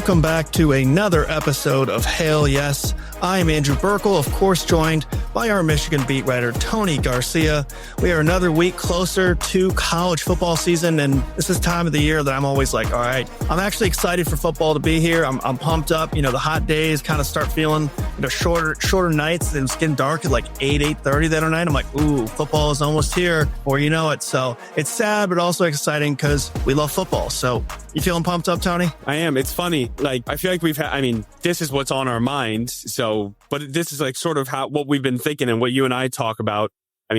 Welcome back to another episode of Hail Yes. I'm Andrew Burkle, of course, joined by our Michigan beat writer, Tony Garcia. We are another week closer to college football season, and this is time of the year that I'm always like, all right, I'm actually excited for football to be here. I'm pumped up. You know, the hot days kind of start feeling, shorter nights, and it's getting dark at like 8:30 that night. I'm like, ooh, football is almost here, before you know it. So it's sad, but also exciting because we love football. So you feeling pumped up, Tony? I am. It's funny. Like, I feel like this is what's on our mind. So, but this is like sort of what we've been thinking and what you and I talk about,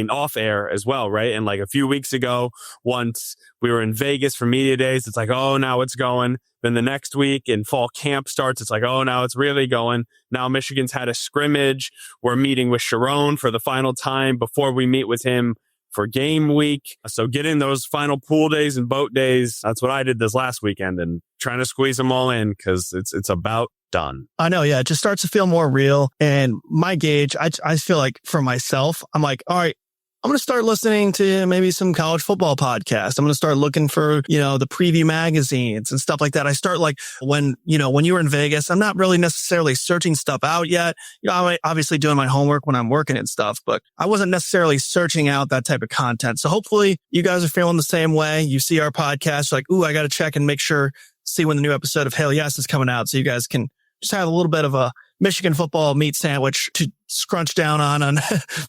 off air as well, right? And like a few weeks ago, once we were in Vegas for media days, it's like, oh, now it's going. Then the next week in fall camp starts, it's like, oh, now it's really going. Now Michigan's had a scrimmage. We're meeting with Sherrone for the final time before we meet with him for game week. So get in those final pool days and boat days. That's what I did this last weekend, and trying to squeeze them all in because it's about done. I know. Yeah. It just starts to feel more real. And my gauge, I feel like for myself, I'm like, all right, I'm going to start listening to maybe some college football podcasts. I'm going to start looking for, the preview magazines and stuff like that. I start like when you were in Vegas, I'm not really necessarily searching stuff out yet. I'm obviously doing my homework when I'm working and stuff, but I wasn't necessarily searching out that type of content. So hopefully you guys are feeling the same way. You see our podcast, like, ooh, I got to check and make sure, see when the new episode of Hail Yes is coming out. So you guys can just have a little bit of a Michigan football meat sandwich to scrunch down on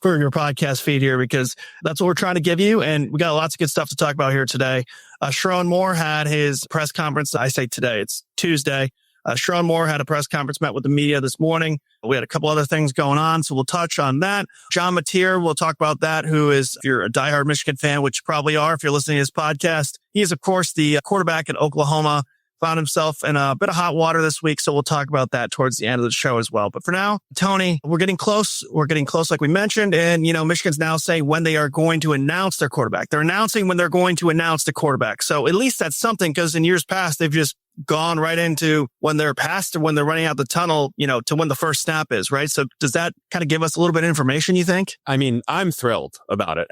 for your podcast feed here, because that's what we're trying to give you. And we got lots of good stuff to talk about here today. Sherrone Moore had his press conference. I say today, it's Tuesday. Sherrone Moore had a press conference, met with the media this morning. We had a couple other things going on, so we'll touch on that. John Mateer, we'll talk about that, who is, if you're a diehard Michigan fan, which you probably are if you're listening to his podcast, he is, of course, the quarterback at Oklahoma. Found himself in a bit of hot water this week, so we'll talk about that towards the end of the show as well. But for now, Tony, we're getting close. We're getting close, like we mentioned. And, Michigan's now saying when they are going to announce their quarterback. They're announcing when they're going to announce the quarterback. So at least that's something, because in years past, they've just gone right into when they're past or when they're running out the tunnel, to when the first snap is, right? So does that kind of give us a little bit of information, you think? I'm thrilled about it.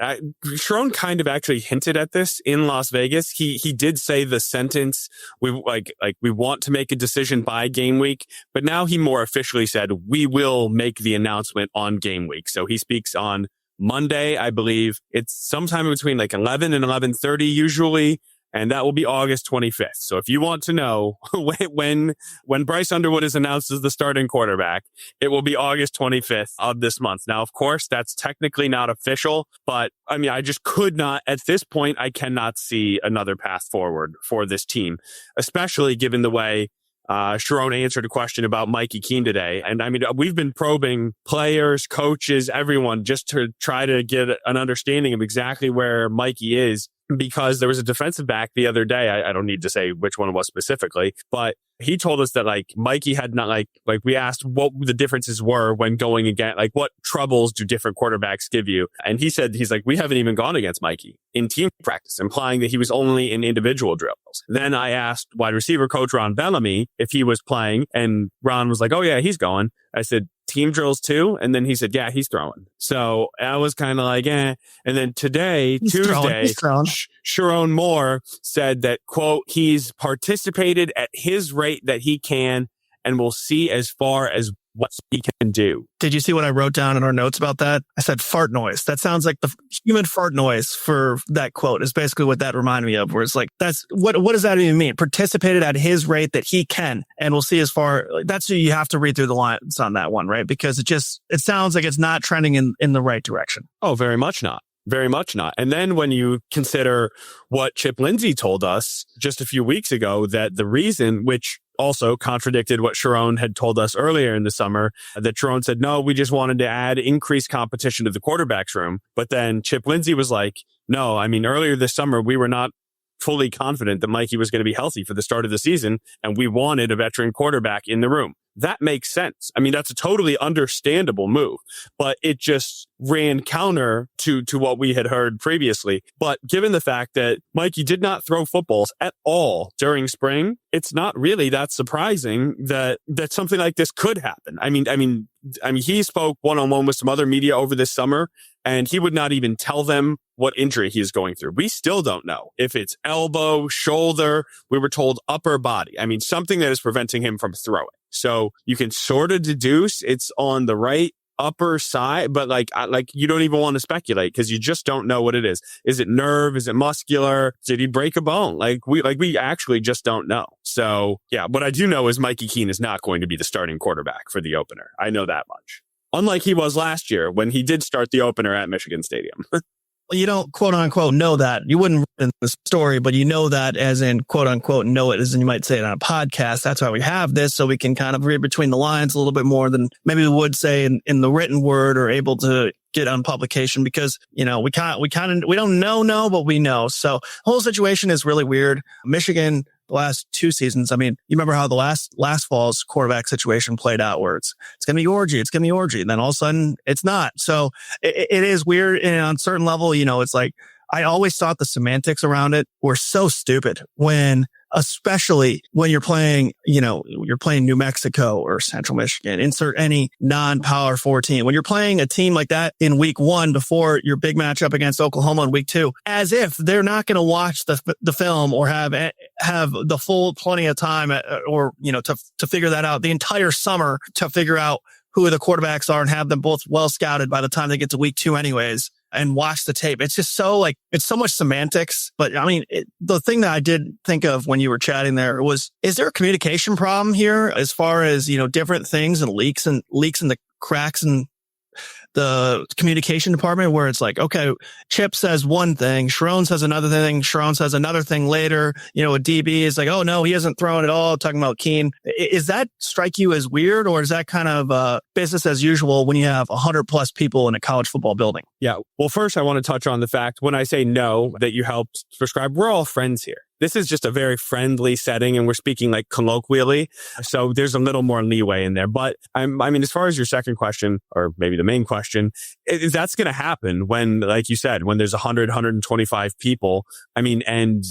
Sherrone kind of actually hinted at this in Las Vegas. He did say the sentence, we want to make a decision by game week, but now he more officially said, we will make the announcement on game week. So he speaks on Monday, I believe. It's sometime between like 11 and 11:30 usually. And that will be August 25th. So if you want to know when Bryce Underwood is announced as the starting quarterback, it will be August 25th of this month. Now, of course, that's technically not official, but I just could not, at this point, I cannot see another path forward for this team, especially given the way Sherrone answered a question about Mikey Keene today. And we've been probing players, coaches, everyone, just to try to get an understanding of exactly where Mikey is. Because there was a defensive back the other day. I don't need to say which one it was specifically, but he told us that Mikey had not we asked what the differences were when going against, what troubles do different quarterbacks give you? And he said, we haven't even gone against Mikey in team practice, implying that he was only in individual drills. Then I asked wide receiver coach Ron Bellamy if he was playing, and Ron was like, oh yeah, he's going. I said, team drills too? And then he said, yeah, he's throwing. So I was kind of like, eh. And then today, Tuesday, Sherrone Moore said that, quote, he's participated at his rate that he can, and we'll see as far as what he can do. Did you see what I wrote down in our notes about that? I said fart noise. That sounds like the human fart noise for that quote is basically what that reminded me of, where it's like, that's what does that even mean? Participated at his rate that he can, and we'll see as far, that's what you have to read through the lines on that one, right? Because it sounds like it's not trending in the right direction. Oh, very much not. Very much not. And then when you consider what Chip Lindsey told us just a few weeks ago, that the reason, which also contradicted what Sherrone had told us earlier in the summer, that Sherrone said, no, we just wanted to add increased competition to the quarterback's room. But then Chip Lindsey was like, no, earlier this summer, we were not fully confident that Mikey was going to be healthy for the start of the season, and we wanted a veteran quarterback in the room. That makes sense. That's a totally understandable move, but it just ran counter to what we had heard previously. But given the fact that Mikey did not throw footballs at all during spring, it's not really that surprising that something like this could happen. I mean, he spoke one-on-one with some other media over this summer, and he would not even tell them what injury he is going through. We still don't know if it's elbow, shoulder. We were told upper body. I mean, something that is preventing him from throwing. So you can sort of deduce it's on the right upper side, but like you don't even want to speculate because you just don't know what it is. Is it nerve? Is it muscular? Did he break a bone? We actually just don't know. So yeah, what I do know is Mikey Keene is not going to be the starting quarterback for the opener. I know that much. Unlike he was last year when he did start the opener at Michigan Stadium. You don't quote unquote know that. You wouldn't in the story, but you know that as in quote unquote know it, as in you might say it on a podcast. That's why we have this, so we can kind of read between the lines a little bit more than maybe we would say in the written word or able to get on publication, because, we don't know, but we know. So the whole situation is really weird. Michigan, the last 2 seasons, I mean, you remember how the last fall's quarterback situation played out, where it's going to be orgy. And then all of a sudden it's not. So it is weird. And on a certain level, it's like, I always thought the semantics around it were so stupid especially when you're playing, you're playing New Mexico or Central Michigan, insert any non-Power 4 team. When you're playing a team like that in week 1 before your big matchup against Oklahoma in week 2, as if they're not going to watch the film or have the full plenty of time to figure that out the entire summer, to figure out who the quarterbacks are and have them both well scouted by the time they get to week 2 anyways, and watch the tape. It's just it's so much semantics. But I mean, the thing that I did think of when you were chatting there was, is there a communication problem here as far as, different things and leaks and the cracks and the communication department, where it's like, okay, Chip says one thing, Sherrone says another thing, Sherrone says another thing later, a DB is like, oh no, he hasn't thrown at all, talking about Keene. Is that strike you as weird, or is that kind of business as usual when you have 100 plus people in a college football building? Yeah. Well, first I want to touch on the fact when I say no, that you helped prescribe, we're all friends here. This is just a very friendly setting, and we're speaking colloquially. So there's a little more leeway in there. But as far as your second question, or maybe the main question, that's going to happen when, like you said, when there's 100, 125 people. And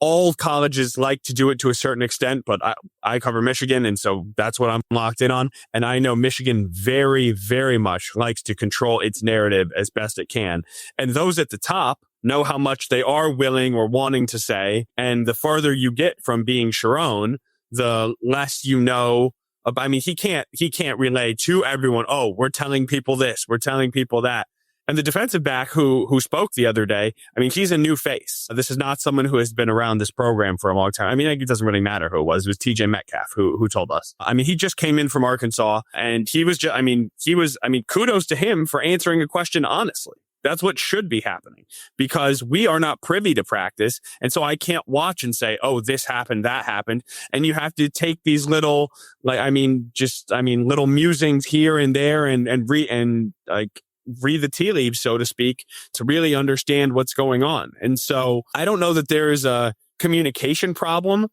all colleges like to do it to a certain extent, but I cover Michigan, and so that's what I'm locked in on. And I know Michigan very, very much likes to control its narrative as best it can. And those at the top know how much they are willing or wanting to say. And the farther you get from being Sherrone, the less you know. He can't relay to everyone, oh, we're telling people this, we're telling people that. And the defensive back who spoke the other day, he's a new face. This is not someone who has been around this program for a long time. It doesn't really matter who it was. It was TJ Metcalf who told us. He just came in from Arkansas, and he was kudos to him for answering a question honestly. That's what should be happening, because we are not privy to practice. And so I can't watch and say, oh, this happened, that happened. And you have to take these little, little musings here and there and read the tea leaves, so to speak, to really understand what's going on. And so I don't know that there is a communication problem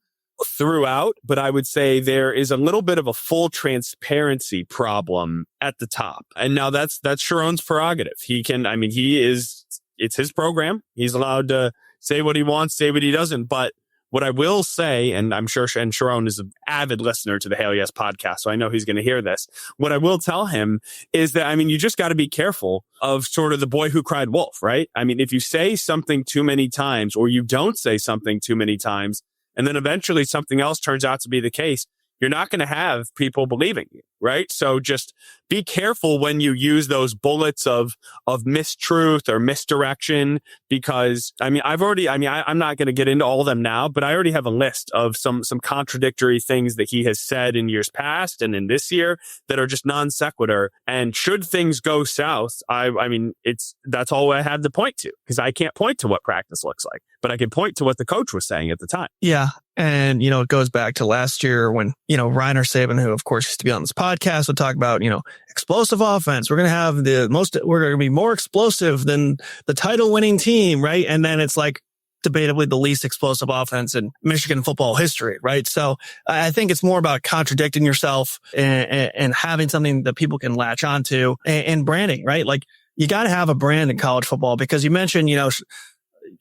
throughout, but I would say there is a little bit of a full transparency problem at the top. And now that's Sherrone's prerogative. He can, it's his program. He's allowed to say what he wants, say what he doesn't. But what I will say, and I'm sure, and Sherrone is an avid listener to the Hail Yes podcast, so I know he's going to hear this. What I will tell him is that, you just got to be careful of sort of the boy who cried wolf, right? If you say something too many times, or you don't say something too many times, and then eventually something else turns out to be the case, you're not going to have people believing you, right? So just be careful when you use those bullets of mistruth or misdirection, because I'm not going to get into all of them now, but I already have a list of some contradictory things that he has said in years past and in this year that are just non sequitur. And should things go south, that's all I have to point to, because I can't point to what practice looks like, but I can point to what the coach was saying at the time. Yeah. And, it goes back to last year when, Reiner Saban, who of course used to be on this podcast, would talk about, explosive offense. We're going to have we're going to be more explosive than the title winning team. Right. And then it's debatably the least explosive offense in Michigan football history. Right. So I think it's more about contradicting yourself and having something that people can latch onto, and branding, right? you got to have a brand in college football because you mentioned,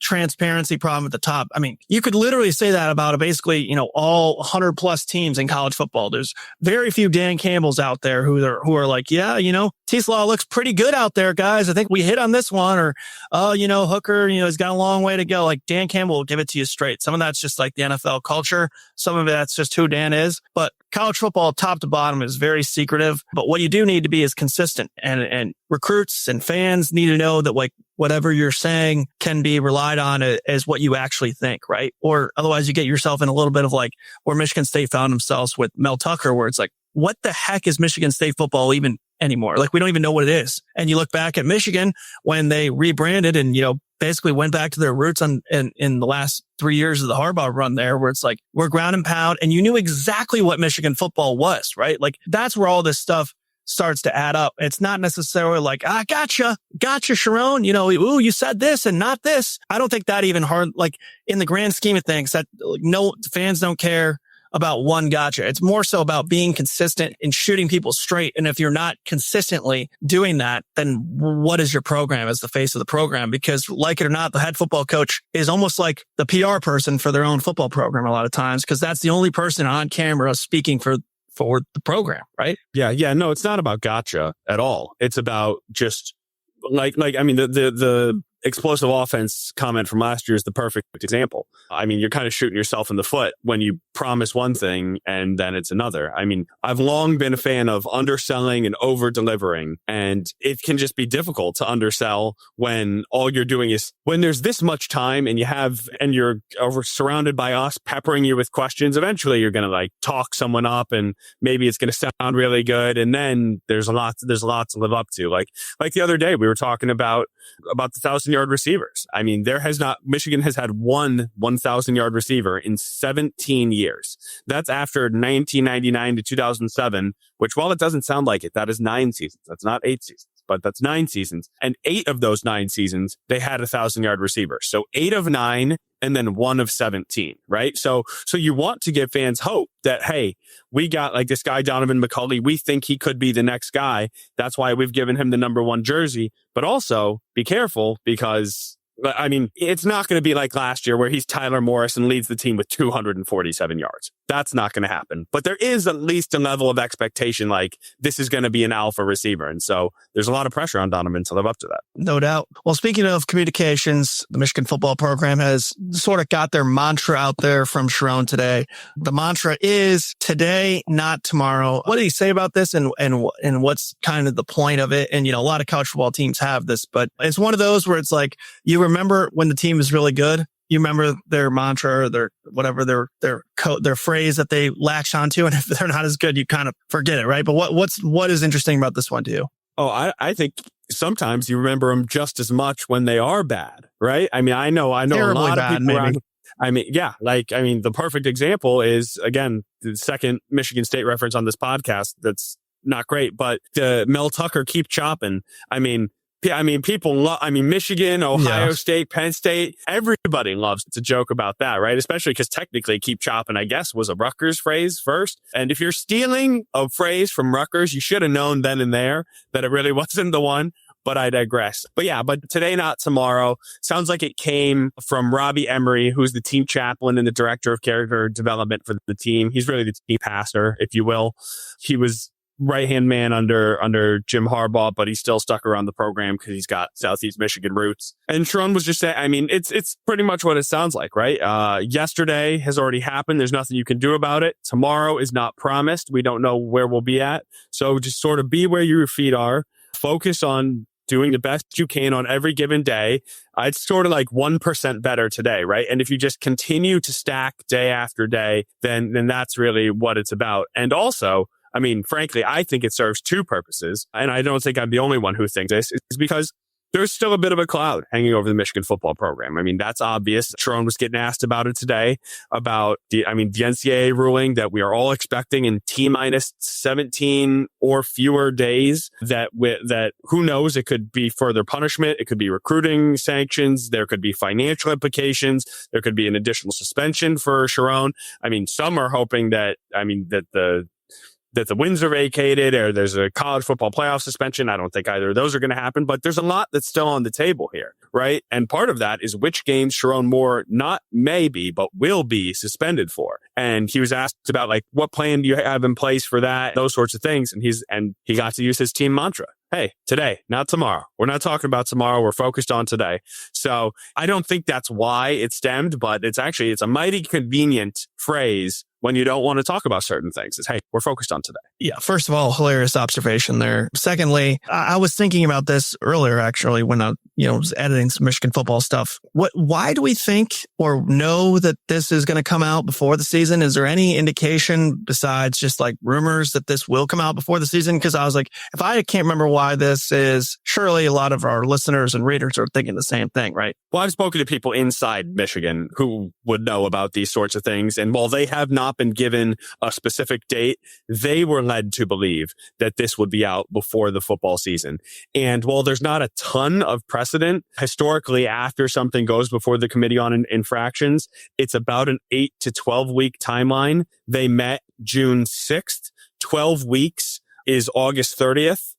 transparency problem at the top. I mean, you could literally say that about basically, all 100 plus teams in college football. There's very few Dan Campbells out there who are like, yeah, T-Slaw looks pretty good out there, guys. I think we hit on this one. Or, Hooker, he's got a long way to go. Like Dan Campbell will give it to you straight. Some of that's just like the NFL culture. Some of that's just who Dan is. But college football, top to bottom, is very secretive. But what you do need to be is consistent, and recruits and fans need to know that like whatever you're saying can be relied on as what you actually think, right? Or otherwise you get yourself in a little bit of like where Michigan State found themselves with Mel Tucker, where it's like, what the heck is Michigan State football even anymore? Like we don't even know what it is. And you look back at Michigan when they rebranded and, basically went back to their roots in the last 3 years of the Harbaugh run there, where it's like, we're ground and pound, and you knew exactly what Michigan football was, right? Like that's where all this stuff starts to add up. It's not necessarily like, gotcha, Sherrone, ooh, you said this and not this. I don't think that even hard, like in the grand scheme of things, that no fans don't care about one gotcha. It's more so about being consistent and shooting people straight. And if you're not consistently doing that, then what is your program as the face of the program? Because like it or not, the head football coach is almost like the PR person for their own football program a lot of times, because that's the only person on camera speaking for the program, right? Yeah. No, it's not about gotcha at all. It's about just the explosive offense comment from last year is the perfect example. I mean, you're kind of shooting yourself in the foot when you promise one thing and then it's another. I mean, I've long been a fan of underselling and over delivering, and it can just be difficult to undersell when all you're doing is when there's this much time and you're surrounded by us peppering you with questions. Eventually you're going to like talk someone up and maybe it's going to sound really good. And then there's a lot to live up to. Like the other day we were talking about the 1,000-yard receivers. I mean, Michigan has had one 1,000-yard receiver in 17 years. That's after 1999 to 2007, which while it doesn't sound like it, that is 9 seasons. That's not 8 seasons, but that's 9 seasons. And 8 of those 9 seasons, they had 1,000-yard receivers. So 8 of 9 and then 1 of 17, right? So you want to give fans hope that, hey, we got like this guy, Donovan McCulley. We think he could be the next guy. That's why we've given him the number 1 jersey. But also be careful because, I mean, it's not going to be like last year where he's Tyler Morris and leads the team with 247 yards. That's not going to happen. But there is at least a level of expectation like this is going to be an alpha receiver. And so there's a lot of pressure on Donovan to live up to that. No doubt. Well, speaking of communications, the Michigan football program has sort of got their mantra out there from Sherrone today. The mantra is today, not tomorrow. What did he say about this and what's kind of the point of it? And, a lot of college football teams have this, but it's one of those where it's like, you remember when the team is really good, you remember their mantra or their whatever their phrase that they latch onto, and if they're not as good, you kind of forget it, right? But what is interesting about this one to you? Oh, I think sometimes you remember them just as much when they are bad, right? I mean, I know terribly a lot bad, of people. maybe. The perfect example is, again, the second Michigan State reference on this podcast. That's not great, but the Mel Tucker keep chopping. People love, Michigan, Ohio State, Penn State, everybody loves to joke about that, right? Especially because technically keep chopping, I guess, was a Rutgers phrase first. And if you're stealing a phrase from Rutgers, you should have known then and there that it really wasn't the one. But I digress. But today, not tomorrow. Sounds like it came from Robbie Emery, who's the team chaplain and the director of character development for the team. He's really the team pastor, if you will. He was right-hand man under Jim Harbaugh, but he's still stuck around the program because he's got Southeast Michigan roots. And Sherrone was just saying, it's pretty much what it sounds like, right? Yesterday has already happened. There's nothing you can do about it. Tomorrow is not promised. We don't know where we'll be at. So just sort of be where your feet are. Focus on doing the best you can on every given day. It's sort of like 1% better today, right? And if you just continue to stack day after day, then that's really what it's about. And also, frankly, I think it serves 2 purposes. And I don't think I'm the only one who thinks this. It's because there's still a bit of a cloud hanging over the Michigan football program. That's obvious. Sherrone was getting asked about it today, about the NCAA ruling that we are all expecting in T-minus 17 or fewer days that who knows, it could be further punishment. It could be recruiting sanctions. There could be financial implications. There could be an additional suspension for Sherrone. Some are hoping that that the wins are vacated or there's a college football playoff suspension. I don't think either of those are going to happen, but there's a lot that's still on the table here, right? And part of that is which games Sherrone Moore not maybe, but will be suspended for. And he was asked about like, what plan do you have in place for that? Those sorts of things. And he got to use his team mantra. Hey, today, not tomorrow. We're not talking about tomorrow. We're focused on today. So I don't think that's why it stemmed, but it's a mighty convenient phrase when you don't want to talk about certain things. It's, hey, we're focused on today. Yeah. First of all, hilarious observation there. Secondly, I was thinking about this earlier, actually, when I was editing some Michigan football stuff. Why do we think or know that this is going to come out before the season? Is there any indication besides just like rumors that this will come out before the season? Because I was like, if I can't remember why this is, surely a lot of our listeners and readers are thinking the same thing, right? Well, I've spoken to people inside Michigan who would know about these sorts of things. And while they have not been given a specific date, they were led to believe that this would be out before the football season. And while there's not a ton of precedent, historically, after something goes before the Committee on Infractions, it's about an 8 to 12 week timeline. They met June 6th. 12 weeks is August 30th.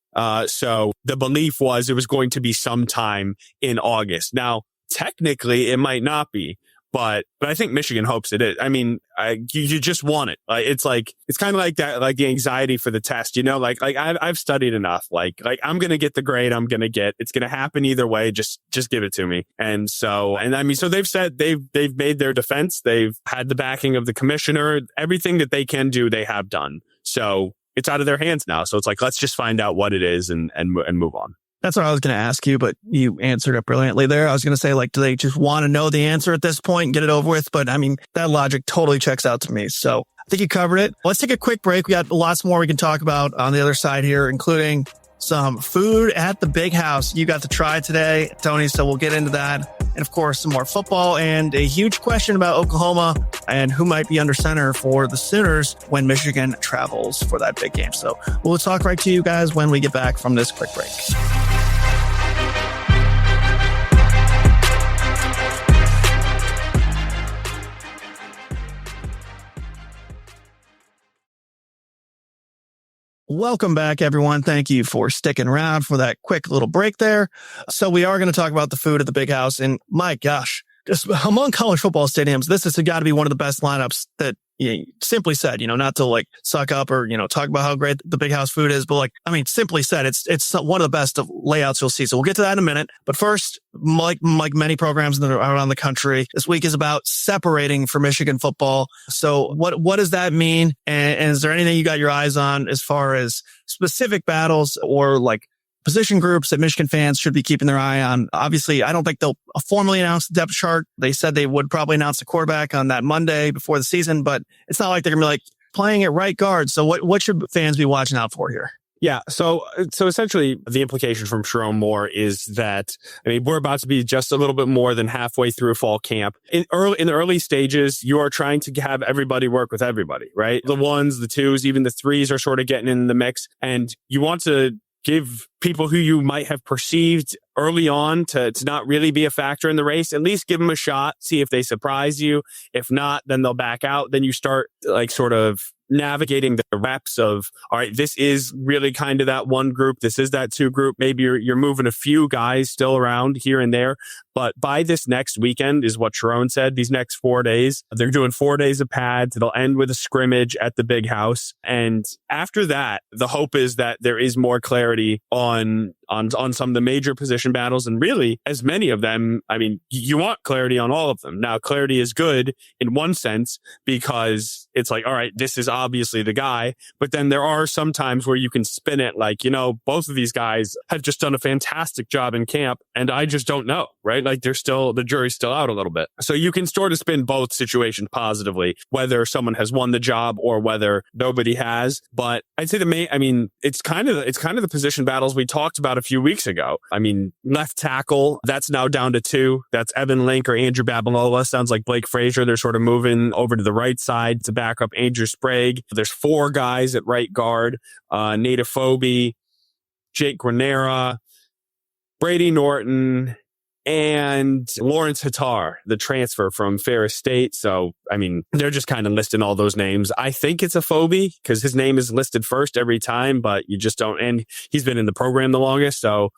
So the belief was it was going to be sometime in August. Now, technically, it might not be. But I think Michigan hopes it is. I mean, you just want it. It's kind of like that, like the anxiety for the test, like I've studied enough. Like I'm going to get the grade I'm going to get. It's going to happen either way. Just give it to me. And so they've said they've made their defense. They've had the backing of the commissioner. Everything that they can do, they have done. So it's out of their hands now. So it's like, let's just find out what it is and move on. That's what I was going to ask you, but you answered it brilliantly there. I was going to say, like, do they just want to know the answer at this point and get it over with? But I mean, that logic totally checks out to me. So I think you covered it. Let's take a quick break. We got lots more we can talk about on the other side here, including some food at the Big House you got to try today, Tony. So we'll get into that. And of course, some more football and a huge question about Oklahoma and who might be under center for the Sooners when Michigan travels for that big game. So we'll talk right to you guys when we get back from this quick break. Welcome back, everyone. Thank you for sticking around for that quick little break there. So we are going to talk about the food at the Big House. And my gosh, just among college football stadiums, this has got to be one of the best lineups that, simply said, not to like suck up or, talk about how great the Big House food is. But simply said, it's one of the best of layouts you'll see. So we'll get to that in a minute. But first, like many programs that are around the country, this week is about separating for Michigan football. So what does that mean? And is there anything you got your eyes on as far as specific battles or like position groups that Michigan fans should be keeping their eye on? Obviously, I don't think they'll formally announce the depth chart. They said they would probably announce the quarterback on that Monday before the season, but it's not like they're going to be like playing at right guard. So what should fans be watching out for here? Yeah. So essentially the implication from Sherrone Moore is that, we're about to be just a little bit more than halfway through fall camp. In the early stages, you are trying to have everybody work with everybody, right? The ones, the twos, even the threes are sort of getting in the mix, and you want to give people who you might have perceived early on to not really be a factor in the race, at least give them a shot, see if they surprise you. If not, then they'll back out. Then you start sort of navigating the reps of, all right, this is really kind of that one group. This is that two group. Maybe you're moving a few guys still around here and there. But by this next weekend is what Sherrone said, these next 4 days, they're doing 4 days of pads. It'll end with a scrimmage at the Big House. And after that, the hope is that there is more clarity on some of the major position battles. And really, as many of them, you want clarity on all of them. Now, clarity is good in one sense because it's like, all right, this is obviously the guy. But then there are some times where you can spin it like, both of these guys have just done a fantastic job in camp and I just don't know, right? Like the jury's still out a little bit. So you can sort of spin both situations positively, whether someone has won the job or whether nobody has. But I'd say it's kind of the position battles we talked about a few weeks ago. Left tackle, that's now down to 2. That's Evan Link or Andrew Babalola. Sounds like Blake Frazier. They're sort of moving over to the right side to back up Andrew Sprague. There's 4 guys at right guard, Nate Afobe, Jake Granera, Brady Norton, and Lawrence Hattar, the transfer from Ferris State. So, I mean, they're just kind of listing all those names. I think it's a phobie because his name is listed first every time, but you just don't. And he's been in the program the longest, so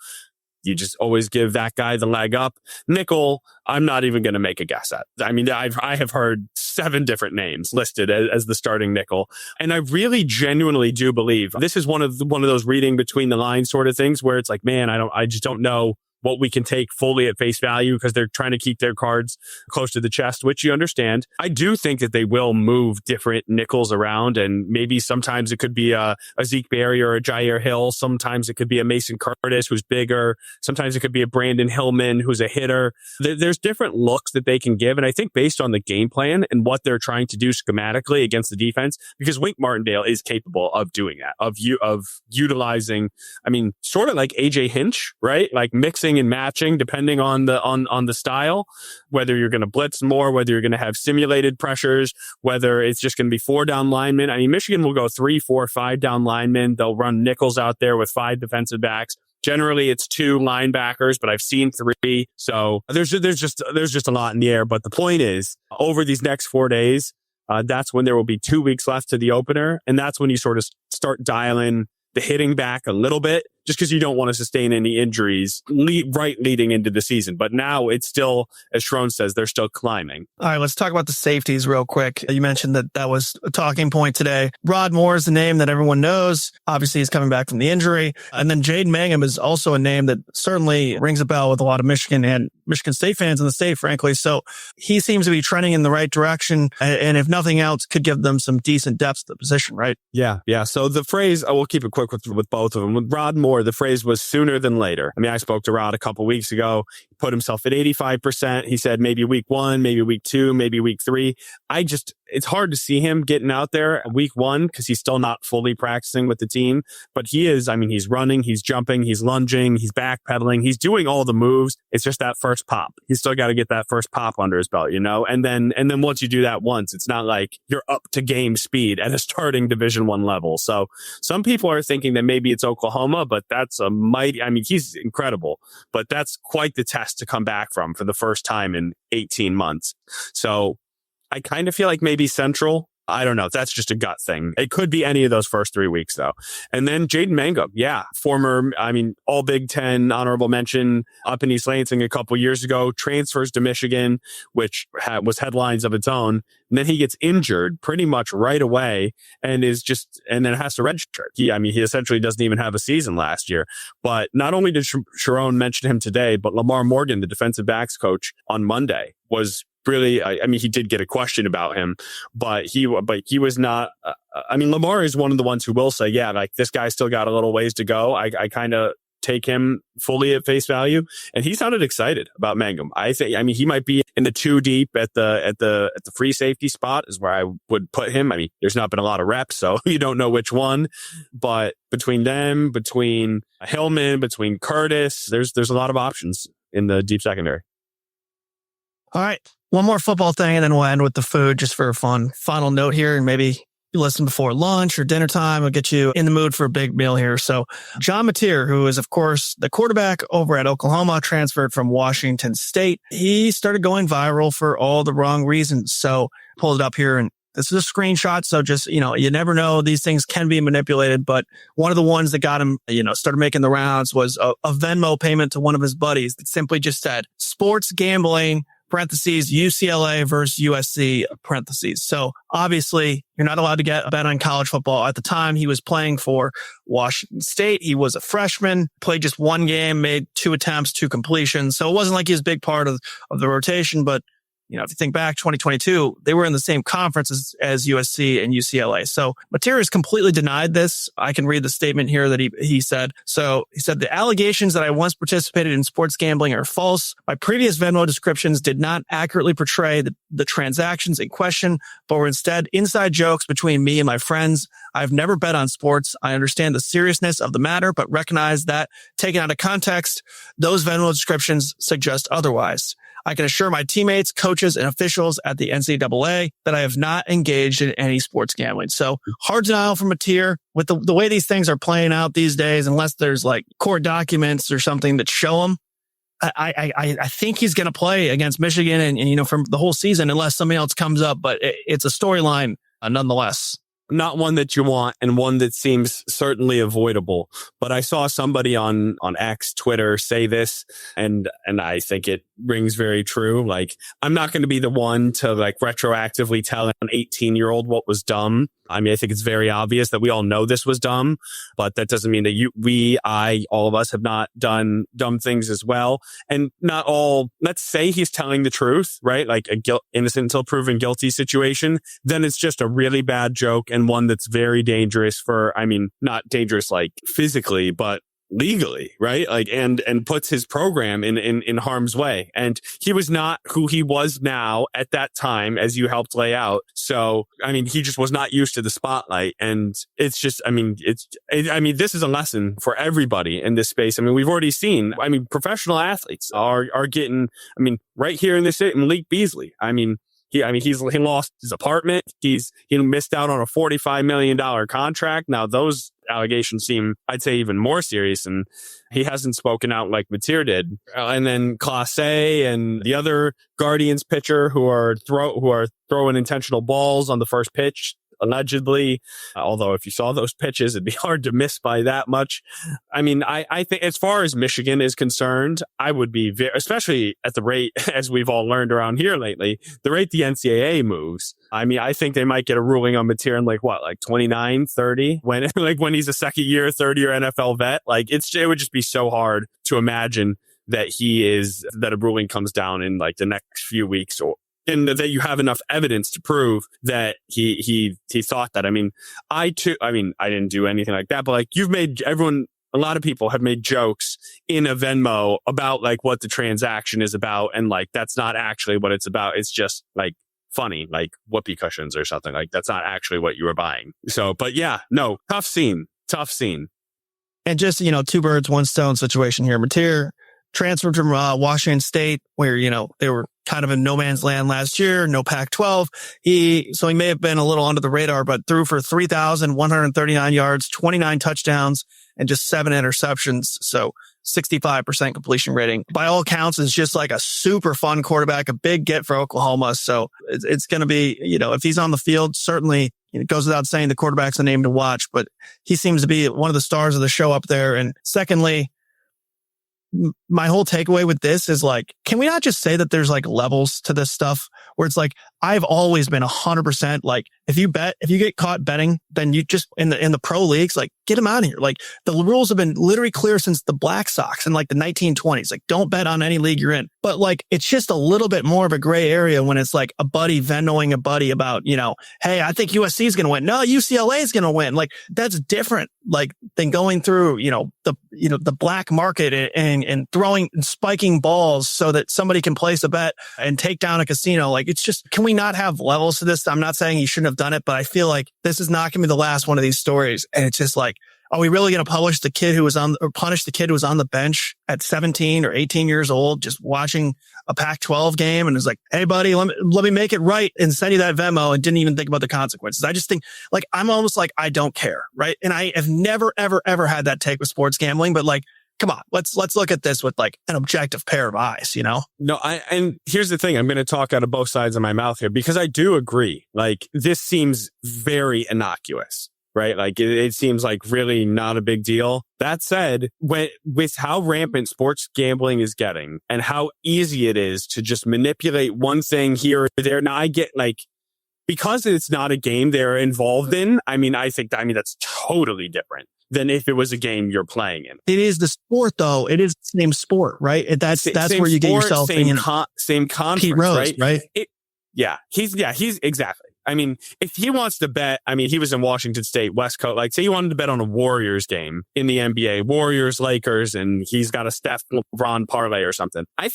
you just always give that guy the leg up. Nickel, I'm not even going to make a guess at. I mean, I have heard 7 different names listed as the starting nickel. And I really genuinely do believe this is one of those reading between the lines sort of things where it's like, man, I just don't know what we can take fully at face value because they're trying to keep their cards close to the chest, which you understand. I do think that they will move different nickels around, and maybe sometimes it could be a Zeke Berry or a Jair Hill. Sometimes it could be a Mason Curtis who's bigger. Sometimes it could be a Brandon Hillman who's a hitter. There's different looks that they can give, and I think based on the game plan and what they're trying to do schematically against the defense, because Wink Martindale is capable of doing that, of utilizing, I mean, sort of like AJ Hinch, right? Like mixing and matching depending on the style, whether you're going to blitz more, whether you're going to have simulated pressures, whether it's just going to be 4 down linemen. I mean, Michigan will go 3, 4, 5 down linemen. They'll run nickels out there with 5 defensive backs. Generally, it's 2 linebackers, but I've seen 3. So there's just a lot in the air. But the point is, over these next 4 days, that's when there will be 2 weeks left to the opener, and that's when you sort of start dialing the hitting back a little bit, just because you don't want to sustain any injuries leading into the season. But now it's still, as Sherrone says, they're still climbing. All right, let's talk about the safeties real quick. You mentioned that was a talking point today. Rod Moore is the name that everyone knows. Obviously, he's coming back from the injury. And then Jaden Mangum is also a name that certainly rings a bell with a lot of Michigan and Michigan State fans in the state, frankly. So he seems to be trending in the right direction. And if nothing else, could give them some decent depth to the position, right? Yeah. So the phrase, I will keep it quick with both of them. With Rod Moore, the phrase was sooner than later. I mean, I spoke to Rod a couple weeks ago. He put himself at 85%. He said maybe week 1, maybe week 2, maybe week 3. It's hard to see him getting out there at week 1 because he's still not fully practicing with the team. But he is, I mean, he's running, he's jumping, he's lunging, he's backpedaling, he's doing all the moves. It's just that first pop. He's still got to get that first pop under his belt, you know? And then once you do that once, it's not like you're up to game speed at a starting Division I level. So some people are thinking that maybe it's Oklahoma, but that's a mighty, I mean, he's incredible, but that's quite the test to come back from for the first time in 18 months. So I kind of feel like maybe Central. I don't know. That's just a gut thing. It could be any of those first 3 weeks, though. And then Jaden Mangum, former, all Big Ten honorable mention up in East Lansing a couple years ago, transfers to Michigan, which was headlines of its own. And then he gets injured pretty much right away and then has to redshirt. He essentially doesn't even have a season last year. But not only did Sherrone mention him today, but Lamar Morgan, the defensive backs coach on Monday, was really, he did get a question about him, but he was not, Lamar is one of the ones who will say, this guy's still got a little ways to go. I kind of take him fully at face value, and he sounded excited about Mangum. I think, he might be in the 2 deep at the free safety spot is where I would put him. There's not been a lot of reps, so you don't know which one, but between them, between Hillman, between Curtis, there's a lot of options in the deep secondary. All right. One more football thing, and then we'll end with the food just for a fun final note here. And maybe you listen before lunch or dinner time. We'll get you in the mood for a big meal here. So John Mateer, who is, of course, the quarterback over at Oklahoma, transferred from Washington State. He started going viral for all the wrong reasons. So pulled it up here, and this is a screenshot. So just, you never know. These things can be manipulated. But one of the ones that got him, started making the rounds was a Venmo payment to one of his buddies that simply just said, sports gambling, parentheses, UCLA versus USC, parentheses. So obviously you're not allowed to get a bet on college football. At the time he was playing for Washington State. He was a freshman, played just 1 game, made 2 attempts, 2 completions. So it wasn't like he was a big part of the rotation, but if you think back 2022, they were in the same conference as USC and UCLA. So Mateer has completely denied this. I can read the statement here that he said. So he said, the allegations that I once participated in sports gambling are false. My previous Venmo descriptions did not accurately portray the transactions in question, but were instead inside jokes between me and my friends. I've never bet on sports. I understand the seriousness of the matter, but recognize that taken out of context, those Venmo descriptions suggest otherwise. I can assure my teammates, coaches, and officials at the NCAA that I have not engaged in any sports gambling. So hard denial from Mateer. With the way these things are playing out these days, unless there's like court documents or something that show them, I think he's going to play against Michigan and from the whole season unless something else comes up. But it's a storyline nonetheless. Not one that you want and one that seems certainly avoidable. But I saw somebody on X, Twitter say this, and I think it rings very true. Like, I'm not going to be the one to like retroactively tell an 18-year-old what was dumb. I mean, I think it's very obvious that we all know this was dumb, but that doesn't mean that all of us have not done dumb things as well. And not all, let's say he's telling the truth, right? Like innocent until proven guilty situation. Then it's just a really bad joke and one that's very dangerous not dangerous like physically, but legally, right? Like, and puts his program in harm's way. And he was not who he was now at that time, as you helped lay out. So, he just was not used to the spotlight. And it's just, this is a lesson for everybody in this space. We've already seen, professional athletes are getting, right here in this city, Malik Beasley. He lost his apartment. He missed out on a $45 million contract. Now those allegations seem, I'd say, even more serious, and he hasn't spoken out like Mateer did. And then Clase and the other Guardians pitcher who are throwing intentional balls on the first pitch, allegedly. Although if you saw those pitches, it'd be hard to miss by that much. I think as far as Michigan is concerned, I would be especially at the rate, as we've all learned around here lately, the rate the NCAA moves. I think they might get a ruling on Mateer in like 29, 30 when he's a second year, third year NFL vet. It would just be so hard to imagine that a ruling comes down in like the next few weeks and that you have enough evidence to prove that he thought that. I didn't do anything like that, but like a lot of people have made jokes in a Venmo about like what the transaction is about. And like, that's not actually what it's about. It's just like funny, like whoopee cushions or something. Like, that's not actually what you were buying. So, but yeah, no, tough scene. And just, two birds, one stone situation here. Mateer transferred from Washington State, where, they were kind of in no man's land last year, no Pac-12. He may have been a little under the radar, but threw for 3,139 yards, 29 touchdowns, and just 7 interceptions. So 65% completion rating. By all accounts, is just like a super fun quarterback, a big get for Oklahoma. So it's going to be, if he's on the field, certainly it goes without saying the quarterback's a name to watch, but he seems to be one of the stars of the show up there. And secondly, my whole takeaway with this is like, can we not just say that there's like levels to this stuff where it's like, I've always been 100% like, if you get caught betting, then you just in the pro leagues, like get them out of here. Like the rules have been literally clear since the Black Sox in like the 1920s. Like don't bet on any league you're in. But like, it's just a little bit more of a gray area when it's like a buddy Venmoing a buddy about, hey, I think USC is going to win. No, UCLA is going to win. Like that's different. Like than going through, the black market and throwing and spiking balls so that somebody can place a bet and take down a casino. Like it's just, can we not have levels to this? I'm not saying he shouldn't have done it, but I feel like this is not going to be the last one of these stories. And it's just like, are we really going to punish the kid who was on the bench at 17 or 18 years old, just watching a Pac-12 game and is like, hey buddy, let me make it right and send you that Venmo, and didn't even think about the consequences. I just think like, I'm almost like, I don't care. Right. And I have never, ever, ever had that take with sports gambling, but like, come on, let's look at this with like an objective pair of eyes, No, and here's the thing. I'm going to talk out of both sides of my mouth here because I do agree. Like this seems very innocuous, right? Like it seems like really not a big deal. That said, with how rampant sports gambling is getting and how easy it is to just manipulate one thing here or there. Now I get like, because it's not a game they're involved in. I think that's totally different than if it was a game you're playing in. It is the sport, though. It is the same sport, right? That's where you get yourself in. Same conference, Pete Rose, right? He's exactly. If he wants to bet, he was in Washington State, West Coast. Like, say he wanted to bet on a Warriors game in the NBA, Warriors, Lakers, and he's got a Steph LeBron parlay or something. I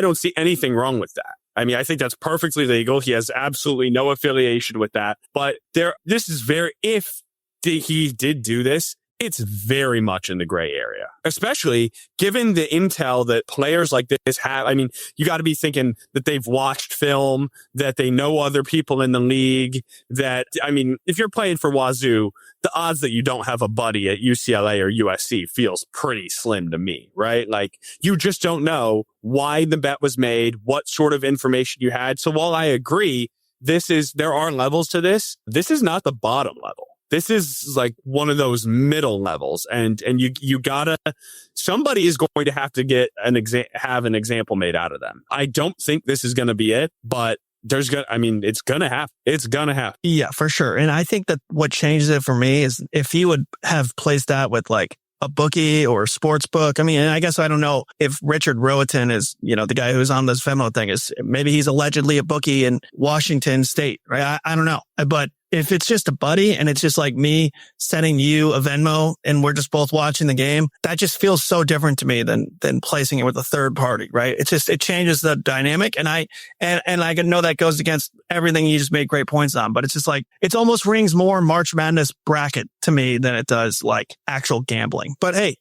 don't see anything wrong with that. I think that's perfectly legal. He has absolutely no affiliation with that. But if he did do this, it's very much in the gray area, especially given the intel that players like this have. I mean, you got to be thinking that they've watched film, that they know other people in the league, that, I mean, if you're playing for Wazoo, the odds that you don't have a buddy at UCLA or USC feels pretty slim to me, right? Like, you just don't know why the bet was made, what sort of information you had. So while I agree, there are levels to this. This is not the bottom level. This is like one of those middle levels. And you gotta, somebody is going to have to have an example made out of them. I don't think this is going to be it, but it's going to happen. It's going to happen. Yeah, for sure. And I think that what changes it for me is if he would have placed that with like a bookie or a sports book. I mean, I guess I don't know if Richard Roatan is, the guy who's on this Venmo thing maybe he's allegedly a bookie in Washington State, right? I don't know. But if it's just a buddy and it's just like me sending you a Venmo and we're just both watching the game, that just feels so different to me than placing it with a third party, right? It changes the dynamic. And I know that goes against everything you just made great points on, but it's just like, it almost rings more March Madness bracket to me than it does like actual gambling. But hey,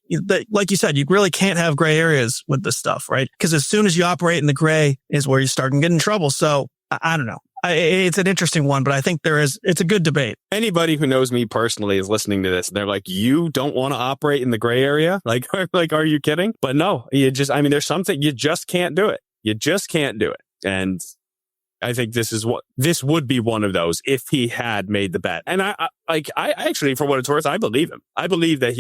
like you said, you really can't have gray areas with this stuff, right? Because as soon as you operate in the gray is where you start and get in trouble. So I don't know. It's an interesting one, but I think it's a good debate. Anybody who knows me personally is listening to this. They're like, you don't want to operate in the gray area? Like, are you kidding? But no, there's something, you just can't do it. You just can't do it. And I think this would be one of those if he had made the bet. And I actually, for what it's worth, I believe him. I believe that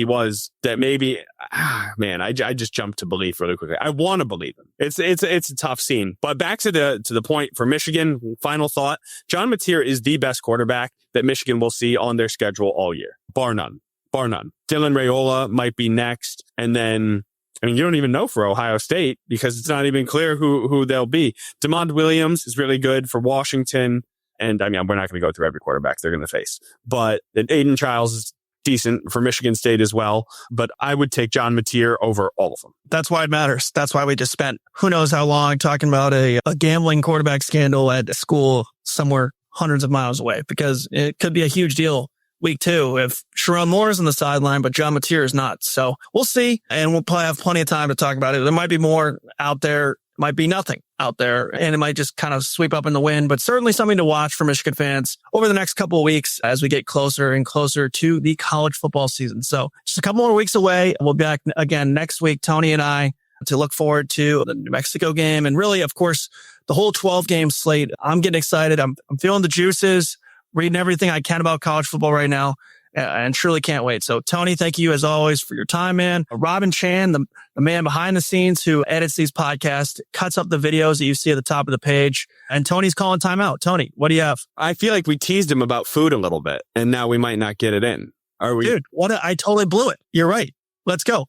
I just jumped to belief really quickly. I want to believe him. It's a tough scene. But back to the point for Michigan, final thought, John Mateer is the best quarterback that Michigan will see on their schedule all year. Bar none. Dylan Raiola might be next. And then, you don't even know for Ohio State because it's not even clear who they'll be. DeMond Williams is really good for Washington. And we're not going to go through every quarterback they're going to face. But Aiden Childs is decent for Michigan State as well. But I would take John Mateer over all of them. That's why it matters. That's why we just spent who knows how long talking about a gambling quarterback scandal at a school somewhere hundreds of miles away, because it could be a huge deal week 2 if Sherrone Moore is on the sideline, but John Mateer is not. So we'll see. And we'll probably have plenty of time to talk about it. There might be more out there, might be nothing out there, and it might just kind of sweep up in the wind, but certainly something to watch for Michigan fans over the next couple of weeks as we get closer and closer to the college football season. So just a couple more weeks away. We'll be back again next week, Tony and I, to look forward to the New Mexico game. And really, of course, the whole 12-game slate. I'm getting excited. I'm feeling the juices. Reading everything I can about college football right now, and truly can't wait. So, Tony, thank you as always for your time, man. Robin Chan, the man behind the scenes who edits these podcasts, cuts up the videos that you see at the top of the page. And Tony's calling timeout. Tony, what do you have? I feel like we teased him about food a little bit, and now we might not get it in. Are we? Dude, I totally blew it. You're right. Let's go.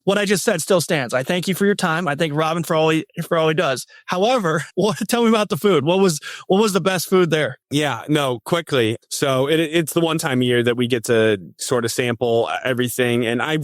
What I just said still stands. I thank you for your time. I thank Robin for all he does. However, tell me about the food. What was the best food there? Yeah, no, quickly. So it's the one time a year that we get to sort of sample everything. And I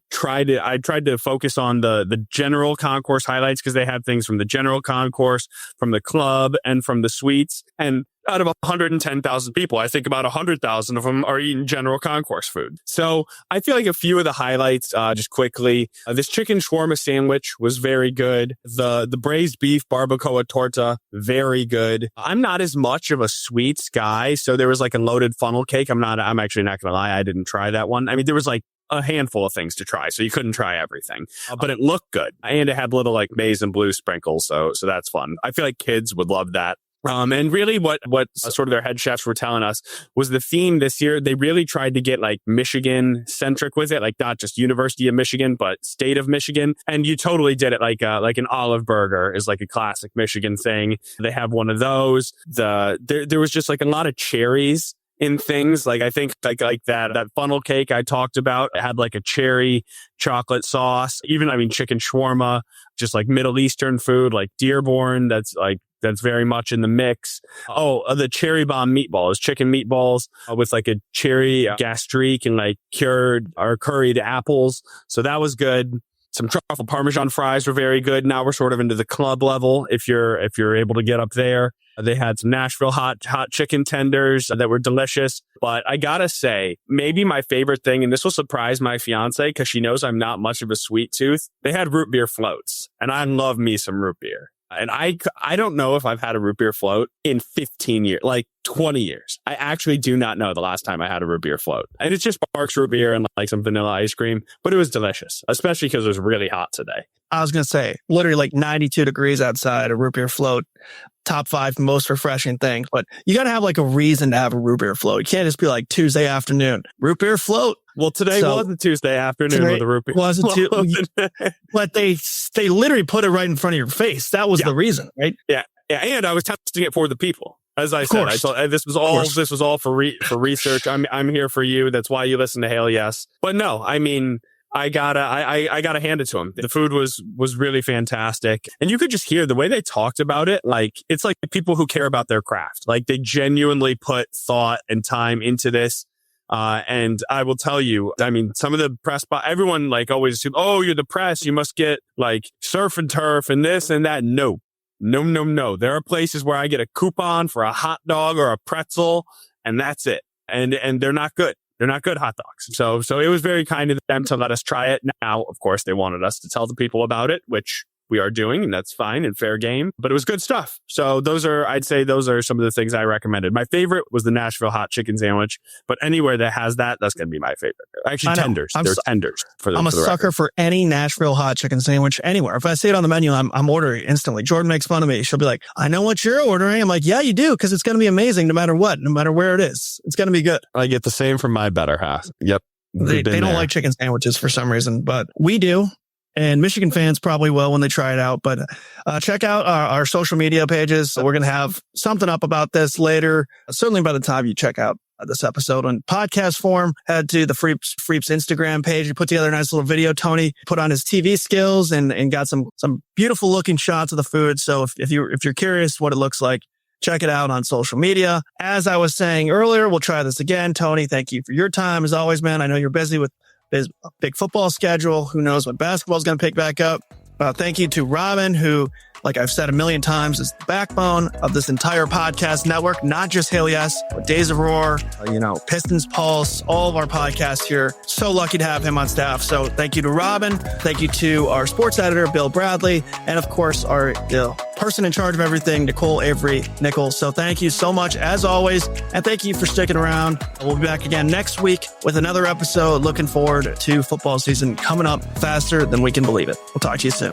tried to focus on the general concourse highlights because they have things from the general concourse, from the club, and from the suites. And out of 110,000 people, I think about 100,000 of them are eating general concourse food. So I feel like a few of the highlights, just quickly, this chicken shawarma sandwich was very good. The braised beef barbacoa torta, very good. I'm not as much of a sweets guy. So there was like a loaded funnel cake. I'm actually not going to lie. I didn't try that one. There was like a handful of things to try, so you couldn't try everything, but it looked good. And it had little like maize and blue sprinkles. So that's fun. I feel like kids would love that. And really what sort of their head chefs were telling us was the theme this year. They really tried to get like Michigan centric with it, like not just University of Michigan, but state of Michigan. And you totally did it like an olive burger is like a classic Michigan thing. They have one of those. There was just like a lot of cherries in things. Like I think like that funnel cake I talked about, it had like a cherry chocolate sauce. Even, chicken shawarma, just like Middle Eastern food, like Dearborn. That's very much in the mix. The cherry bomb meatballs, chicken meatballs with like a cherry gastrique and like cured or curried apples. So that was good. Some truffle Parmesan fries were very good. Now we're sort of into the club level. If you're able to get up there, they had some Nashville hot chicken tenders that were delicious. But I gotta say, maybe my favorite thing, and this will surprise my fiance because she knows I'm not much of a sweet tooth. They had root beer floats, and I love me some root beer. And I don't know if I've had a root beer float in 15 years, like 20 years. I actually do not know the last time I had a root beer float. And it's just Barks root beer and like some vanilla ice cream, but it was delicious, especially because it was really hot today. I was going to say, literally like 92 degrees outside, a root beer float, top 5 most refreshing things. But you got to have like a reason to have a root beer float. You can't just be like Tuesday afternoon, root beer float. Well, today wasn't Tuesday afternoon with a root beer. But they literally put it right in front of your face. That was the reason, right? Yeah. And I was testing it for the people. As I said, this was all for research. I'm here for you. That's why you listen to Hail Yes. But no, I mean, I gotta hand it to him. The food was really fantastic. And you could just hear the way they talked about it. Like, it's like people who care about their craft. Like, they genuinely put thought and time into this. And I will tell you, I mean, some of the press, everyone like always assumes, oh, you're the press, you must get like surf and turf and this and that. No. There are places where I get a coupon for a hot dog or a pretzel, and that's it. And they're not good. They're not good hot dogs. So it was very kind of them to let us try it. Now, of course, they wanted us to tell the people about it, which we are doing, and that's fine and fair game, but it was good stuff. So I'd say those are some of the things I recommended. My favorite was the Nashville hot chicken sandwich, but anywhere that has that, that's going to be my favorite. Actually, tenders. They're tenders. I'm a sucker for any Nashville hot chicken sandwich anywhere. If I see it on the menu, I'm ordering instantly. Jordan makes fun of me. She'll be like, I know what you're ordering. I'm like, yeah, you do, because it's going to be amazing no matter what, no matter where it is. It's going to be good. I get the same from my better half. Yep. They don't like chicken sandwiches for some reason, but we do. And Michigan fans probably will when they try it out. But check out our social media pages. We're going to have something up about this later. Certainly by the time you check out this episode on podcast form, head to the Freeps Instagram page. We put together a nice little video. Tony put on his TV skills and got some beautiful looking shots of the food. So if you're curious what it looks like, check it out on social media. As I was saying earlier, we'll try this again. Tony, thank you for your time as always, man. I know you're busy with a big football schedule. Who knows when basketball is going to pick back up. Thank you to Robin, who, like I've said a million times, is the backbone of this entire podcast network, not just Hail Yes, but Days of Roar, Pistons Pulse, all of our podcasts here. So lucky to have him on staff. So thank you to Robin. Thank you to our sports editor, Bill Bradley. And of course, our person in charge of everything, Nicole Avery Nichols. So thank you so much as always. And thank you for sticking around. We'll be back again next week with another episode. Looking forward to football season coming up faster than we can believe it. We'll talk to you soon.